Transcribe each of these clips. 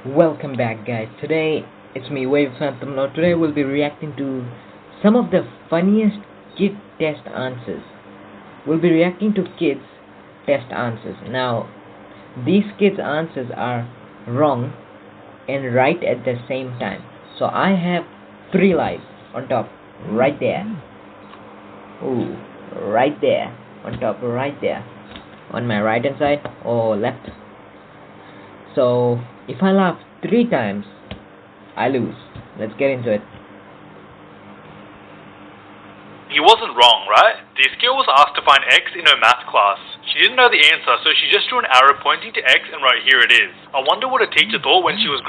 Welcome back, guys. Today it's me, Wave Phantom. Now, today we'll be reacting to some of the funniest kid test answers. We'll be reacting to kids' test answers. Now, these kids' answers are wrong and right at the same time. So, I have three lives on top, right there. Ooh, right there. On top, right there. On my right hand side or left. So, if I laugh three times, I lose. Let's get into it. He wasn't wrong, right? This girl was asked to find X in her math class. She didn't know the answer, so she just drew an arrow pointing to X and wrote, "Here it is." I wonder what a teacher thought when she was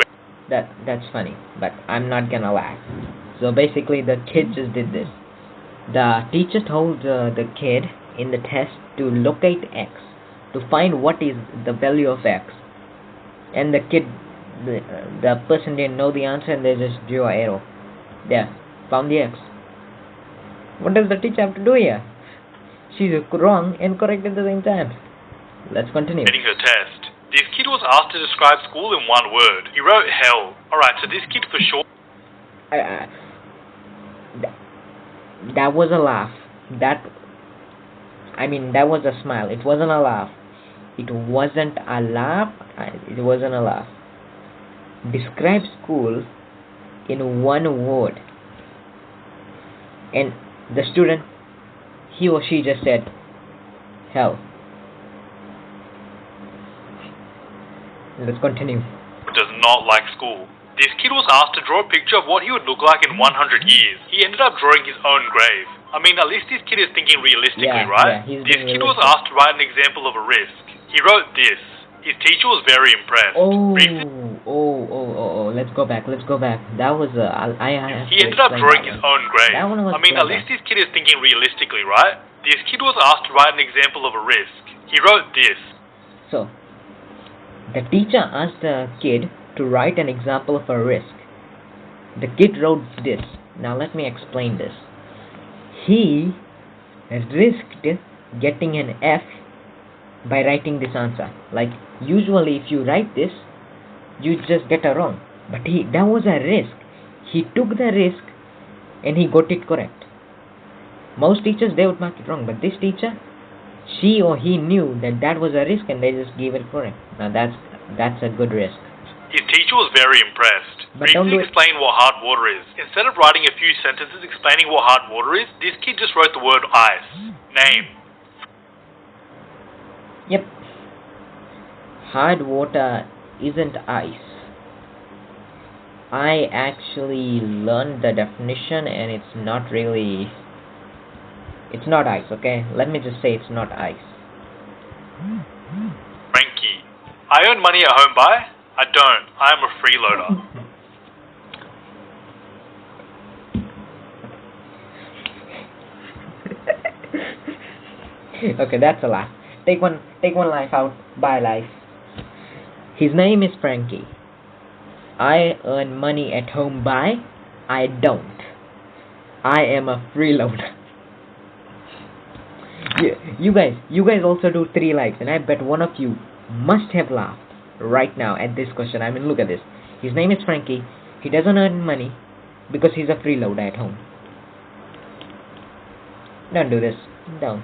That's funny, but I'm not gonna laugh. So basically, the kid just did this. The teacher told the kid in the test to locate X, to find what is the value of X, and the kid, the person didn't know the answer, and they just drew an arrow. There, found the X. What does the teacher have to do here? She's wrong and correct at the same time. Let's continue. getting her test. This kid was asked to describe school in one word. He wrote hell. Alright, so this kid for sure I, that was a laugh. That was a smile. It wasn't a laugh. It wasn't a laugh. It wasn't a laugh. Describe school in one word. And the student, he or she just said, hell. Let's continue. does not like school. This kid was asked to draw a picture of what he would look like in 100 years. He ended up drawing his own grave. I mean, at least this kid is thinking realistically, right? This kid was asked to write an example of a risk. He wrote this. His teacher was very impressed. Let's go back. That was He ended up drawing his own grave. I mean, at least this kid is thinking realistically, right? This kid was asked to write an example of a risk. He wrote this. So, the teacher asked the kid to write an example of a risk. The kid wrote this. Now let me explain this. He risked getting an F by writing this answer. Like, usually if you write this, you just get a wrong. But that was a risk. He took the risk and he got it correct. Most teachers, they would mark it wrong. But this teacher, she or he knew that was a risk and they just gave it correct. Now that's a good risk. His teacher was very impressed. But don't Briefly explain what hard water is. Instead of writing a few sentences explaining what hard water is, this kid just wrote the word ice. Name. Yep. Hard water isn't ice. I actually learned the definition and it's not ice, okay? Let me just say it's not ice. Frankie. I earn money at home by? I don't. I am a freeloader. Okay, that's a laugh. Take one life out. Bye, life. His name is Frankie. I earn money at home by? I don't. I am a freeloader. You guys also do 3 likes, and I bet one of you must have laughed right now at this question. I mean, look at this. His name is Frankie. He doesn't earn money because he's a freeloader at home. Don't do this. Don't.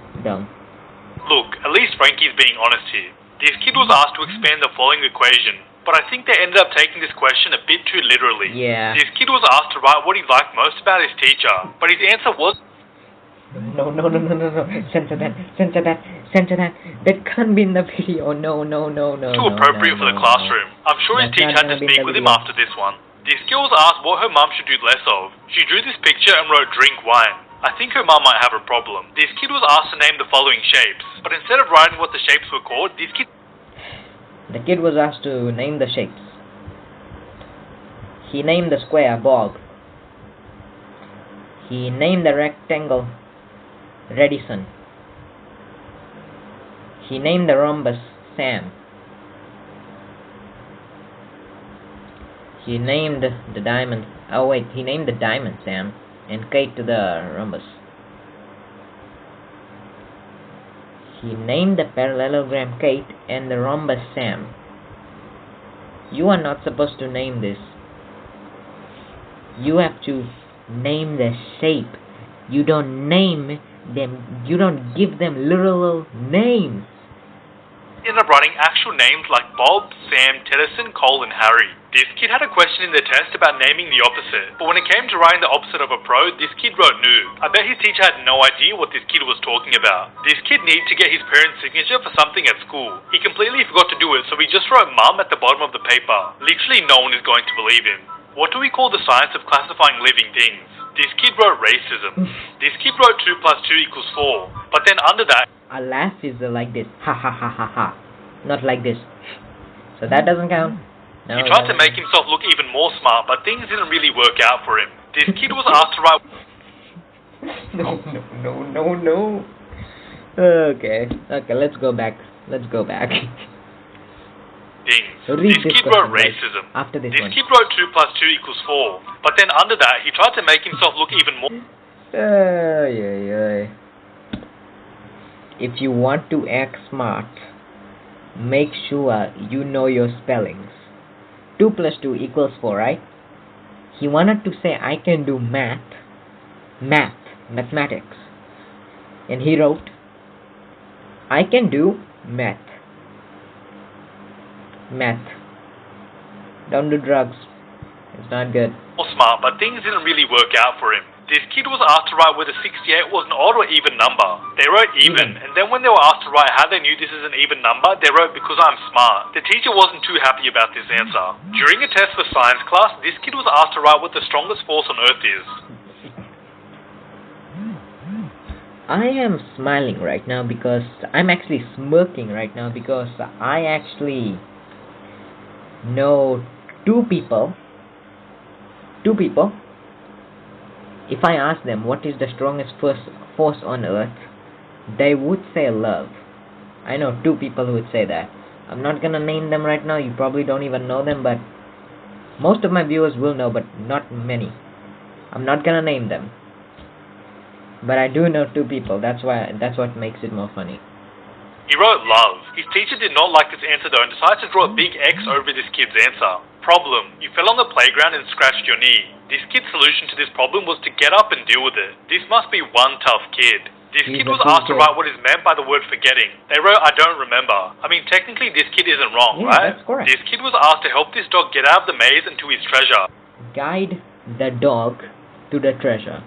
Look, at least Frankie's being honest here. This kid was asked to expand the following equation, but I think they ended up taking this question a bit too literally. Yeah. This kid was asked to write what he liked most about his teacher, but his answer was... No. Censor that. That can't be in the video. No. too appropriate for the classroom. I'm sure his teacher had to speak with him after this one. This girl was asked what her mum should do less of. She drew this picture and wrote drink wine. I think her mum might have a problem. This kid was asked to name the following shapes, but instead of writing what the shapes were called, The kid was asked to name the shapes. He named the square Bog. He named the rectangle Redison. He named the rhombus Sam. He named the diamond... Oh wait, he named the diamond Sam and Kate to the rhombus. He named the parallelogram Kate and the rhombus Sam. You are not supposed to name this. You have to name the shape. You don't name them. You don't give them literal names. Ended up writing actual names like Bob, Sam, Tedison, Cole, and Harry. This kid had a question in the test about naming the opposite, but when it came to writing the opposite of a pro, this kid wrote noob. I bet his teacher had no idea what this kid was talking about. This kid needed to get his parents' signature for something at school. He completely forgot to do it, so he just wrote mum at the bottom of the paper. Literally no one is going to believe him. What do we call the science of classifying living things? This kid wrote racism. This kid wrote 2 + 2 = 4, but then under that, a laugh is like this, ha ha ha ha ha, not like this. So that doesn't count. No, he tried to make himself look even more smart, but things didn't really work out for him. This kid was asked to write... No. Okay, let's go back. So this kid wrote racism. After this kid wrote 2 + 2 = 4, but then under that, he tried to make himself look even more... If you want to act smart, make sure you know your spellings. 2 + 2 = 4, right? He wanted to say I can do mathematics. And he wrote, I can do math. Don't do drugs. It's not good. Smart, but things didn't really work out for him. This kid was asked to write whether 68 was an odd or even number. They wrote even, and then when they were asked to write how they knew this is an even number, they wrote because I'm smart. The teacher wasn't too happy about this answer. During a test for science class, this kid was asked to write what the strongest force on Earth is. I am smiling right now because I'm actually smirking right now because I actually know two people. If I ask them what is the strongest force on Earth, they would say love. I know 2 people who would say that. I'm not gonna name them right now. You probably don't even know them, but most of my viewers will know, but not many. I'm not gonna name them, but I do know 2 people. That's what makes it more funny. He wrote love. His teacher did not like this answer though and decided to draw a big X over this kid's answer. Problem: you fell on the playground and scratched your knee. This kid's solution to this problem was to get up and deal with it. This must be one tough kid. This kid was asked to write what is meant by the word forgetting. They wrote, I don't remember. I mean, technically this kid isn't wrong, right? That's correct. This kid was asked to help this dog get out of the maze and to his treasure. Guide the dog to the treasure.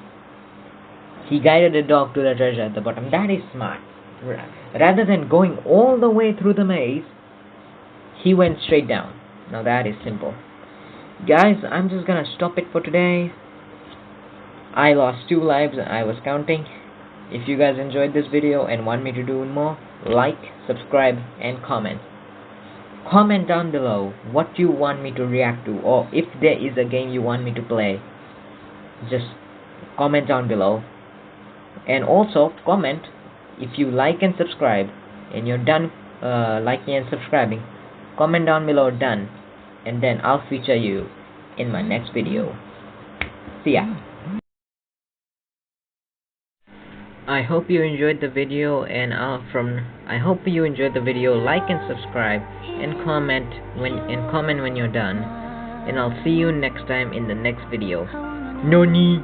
He guided the dog to the treasure at the bottom. That is smart. Rather than going all the way through the maze, he went straight down. Now that is simple. Guys, I'm just gonna stop it for today. I lost 2 lives, I was counting. If you guys enjoyed this video and want me to do more, like, subscribe, and comment. Comment down below what you want me to react to, or if there is a game you want me to play. Just comment down below. And also comment if you like and subscribe and you're done liking and subscribing. Comment down below done, and then I'll feature you in my next video. See ya. I hope you enjoyed the video, and I hope you enjoyed the video. Like and subscribe, and comment when you're done. And I'll see you next time in the next video. Noni.